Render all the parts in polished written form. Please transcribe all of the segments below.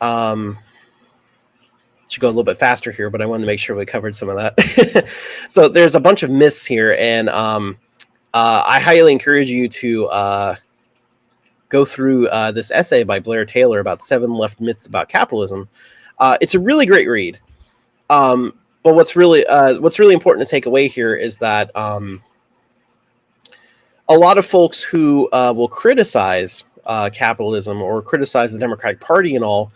Um, should go a little bit faster here, but I wanted to make sure we covered some of that. So there's a bunch of myths here, and I highly encourage you to go through this essay by Blair Taylor about 7 left myths about capitalism. It's a really great read. But what's really important to take away here is that a lot of folks who will criticize capitalism or criticize the Democratic Party and all,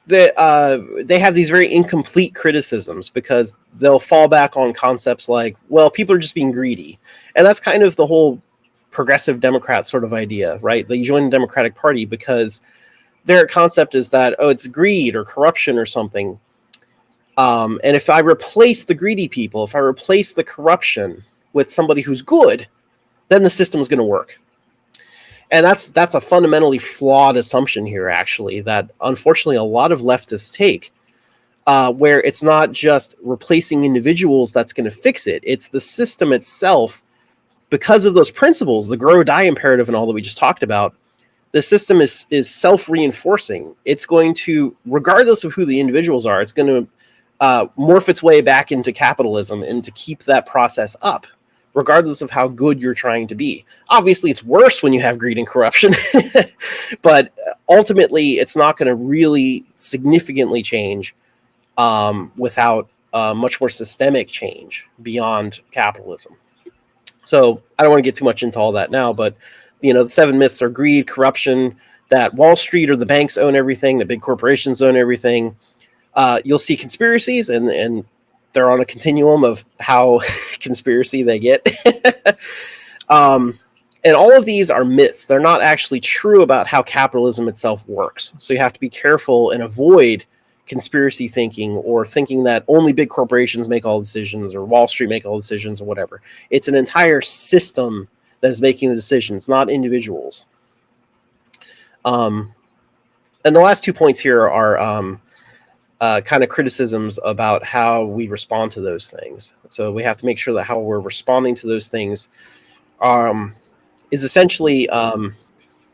they have these very incomplete criticisms because they'll fall back on concepts like, well, people are just being greedy. And that's kind of the whole progressive Democrat sort of idea, right? That you join the Democratic Party because their concept is that, oh, it's greed or corruption or something. And if I replace the greedy people, if I replace the corruption with somebody who's good, then the system is going to work. And that's a fundamentally flawed assumption here, actually, that unfortunately a lot of leftists take, where it's not just replacing individuals that's going to fix it. It's the system itself. Because of those principles, the grow or die imperative and all that we just talked about, the system is self-reinforcing. It's going to, regardless of who the individuals are, it's going to morph its way back into capitalism and to keep that process up, regardless of how good you're trying to be. Obviously, it's worse when you have greed and corruption, but ultimately, it's not going to really significantly change without much more systemic change beyond capitalism. So I don't want to get too much into all that now, but the 7 myths are greed, corruption, that Wall Street or the banks own everything, that big corporations own everything. You'll see conspiracies, and they're on a continuum of how conspiracy they get. And all of these are myths. They're not actually true about how capitalism itself works. So you have to be careful and avoid conspiracy thinking or thinking that only big corporations make all decisions or Wall Street make all decisions or whatever. It's an entire system that is making the decisions, not individuals. And the last 2 points here are kind of criticisms about how we respond to those things. So we have to make sure that how we're responding to those things is essentially the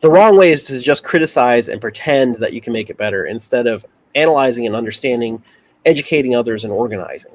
wrong way is to just criticize and pretend that you can make it better instead of analyzing and understanding, educating others, and organizing.